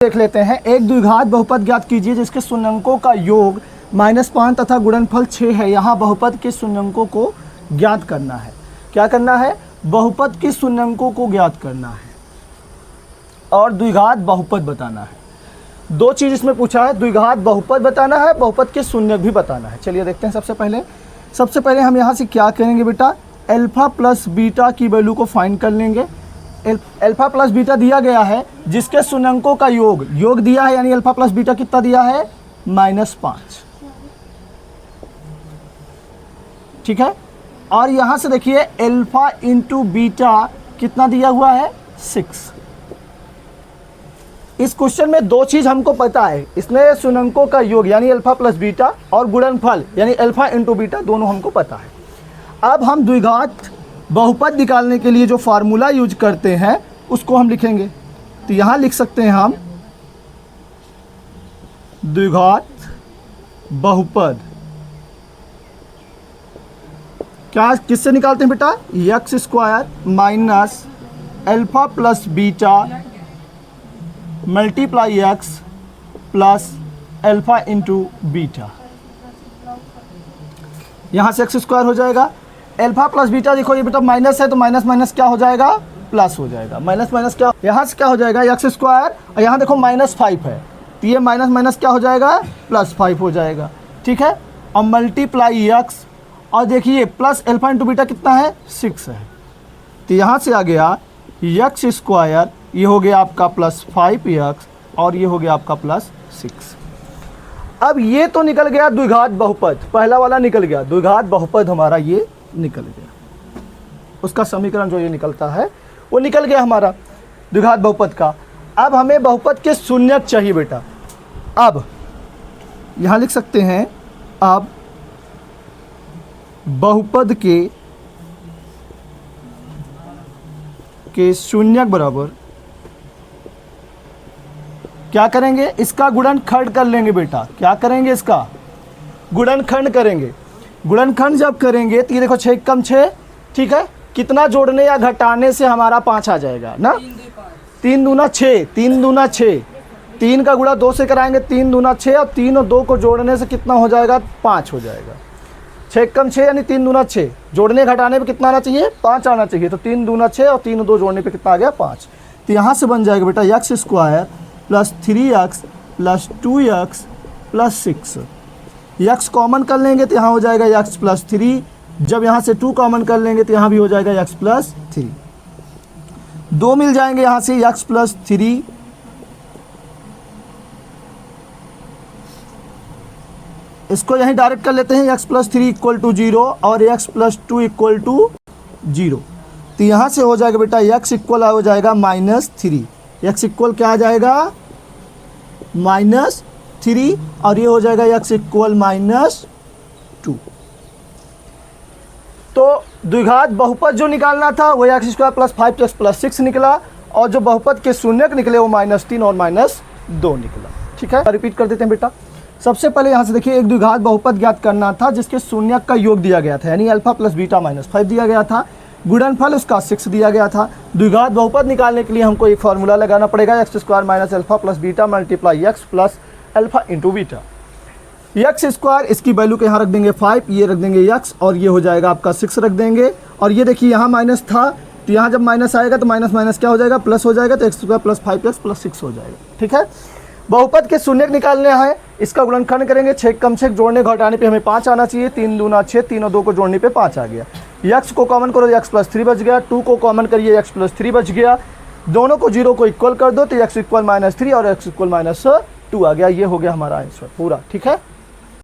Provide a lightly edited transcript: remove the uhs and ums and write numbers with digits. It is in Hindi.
देख लेते हैं। एक द्विघात बहुपद ज्ञात कीजिए जिसके शून्यंकों का योग -5 तथा गुणनफल 6 है। यहाँ बहुपद के शून्यंकों को ज्ञात करना है। क्या करना है? बहुपद के शून्यंकों को ज्ञात करना है और द्विघात बहुपद बताना है। दो चीज़ इसमें पूछा है, द्विघात बहुपद बताना है, बहुपद के शून्यक भी बताना है। चलिए देखते हैं। सबसे पहले हम यहाँ से क्या करेंगे बेटा, अल्फा प्लस बीटा की वैल्यू को फाइंड कर लेंगे। अल्फा प्लस बीटा दिया गया है जिसके शून्यंकों का योग दिया है, यानी अल्फा प्लस बीटा कितना दिया है? -5। ठीक है। और यहां से देखिए अल्फा इंटू बीटा कितना दिया हुआ है? 6। इस क्वेश्चन में दो चीज हमको पता है, इसमें शून्यंकों का योग यानी अल्फा प्लस बीटा और गुणनफल यानी अल्फा इंटू बीटा दोनों हमको पता है। अब हम द्विघात बहुपद निकालने के लिए जो फार्मूला यूज करते हैं उसको हम लिखेंगे। तो यहां लिख सकते हैं हम द्विघात बहुपद क्या किससे निकालते हैं बेटा? x² minus alpha plus beta multiply x plus alpha into beta. यहां से x² हो जाएगा। अल्फा प्लस बीटा देखो ये बेटा माइनस है तो माइनस माइनस क्या हो जाएगा? प्लस हो जाएगा। माइनस माइनस क्या, यहाँ से क्या हो जाएगा? x² और यहाँ देखो -5 है तो ये माइनस माइनस क्या हो जाएगा? +5 हो जाएगा। ठीक है। और मल्टीप्लाई x और देखिए प्लस अल्फा इंटू बीटा कितना है? 6 है। तो यहाँ से आ गया x², ये हो गया आपका +5x और ये हो गया आपका +6। अब ये तो निकल गया द्विघात बहुपद, पहला वाला निकल गया। द्विघात बहुपद हमारा ये निकल गया, उसका समीकरण जो ये निकलता है वो निकल गया हमारा द्विघात बहुपद का। अब हमें बहुपद के शून्यक चाहिए बेटा। अब यहां लिख सकते हैं, अब बहुपद के शून्यक बराबर क्या करेंगे? इसका गुणनखंड कर लेंगे बेटा। क्या करेंगे? इसका गुणनखंड करेंगे। गुणनखंड जब करेंगे तो ये देखो 6 कम 6, ठीक है। कितना जोड़ने या घटाने से हमारा 5 आ जाएगा ना? 3 दूना 6, 3 दूना 6, 3 का गुणा 2 से कराएंगे, 3 दूना 6 और 3 और 2 को जोड़ने से कितना हो जाएगा? 5 हो जाएगा। 6 कम 6 यानी 3 दूना 6, जोड़ने घटाने पे कितना आना चाहिए? 5 आना चाहिए। तो 3 दूना 6 और 3 और 2 जोड़ने पे कितना आ गया? 5। तो यहाँ से बन जाएगा बेटा x² plus 3x plus 2x plus 6। x common कर लेंगे तो यहाँ हो जाएगा x प्लस 3। जब यहाँ से 2 कॉमन कर लेंगे तो यहाँ भी हो जाएगा x प्लस 3। 2 मिल जाएंगे यहाँ से x प्लस 3 इसको यहीं डायरेक्ट कर लेते हैं। x प्लस 3 = 0 और x प्लस 2 = 0। तो यहाँ से हो जाएगा बेटा x इक्वल हो जाएगा -3। x इक्वल क्या आ जाएगा? -3 और ये हो जाएगा x इक्वल -2। तो द्विघात बहुपद जो निकालना था वो x² प्लस 5x प्लस 6 निकला और जो बहुपद के शून्यक निकले वो -3 और -2 निकला। ठीक है। रिपीट कर देते हैं बेटा। सबसे पहले यहाँ से देखिए एक द्विघात बहुपद ज्ञात करना था जिसके शून्यक का योग दिया गया था, यानी अल्फा प्लस बीटा -5 दिया गया था। गुणनफल उसका 6 दिया गया था। द्विघात बहुपद निकालने के लिए हमको एक फार्मूला लगाना पड़ेगा, x² minus alpha plus beta multiply x plus alpha into beta. x² इसकी वैल्यू को यहाँ रख देंगे 5, ये रख देंगे x और ये हो जाएगा आपका 6 रख देंगे। और ये देखिए यहाँ माइनस था तो यहाँ जब माइनस आएगा तो माइनस माइनस क्या हो जाएगा? प्लस हो जाएगा। तो x² प्लस 5x प्लस 6 हो जाएगा। ठीक है। बहुपद के शून्यक निकालने हैं, इसका गुणनखंड करेंगे। 6 कम 6 जोड़ने घटाने पे हमें 5 आना चाहिए। 3 दूना 6, 3 और 2 को जोड़ने पे 5 आ गया। x को कॉमन करो, x प्लस 3 बच गया। 2 को कॉमन करिए, x प्लस 3 बच गया। दोनों को 0 को इक्वल कर दो तो x इक्वल -3 और x इक्वल -2 आ गया। ये हो गया हमारा आंसर पूरा। ठीक है।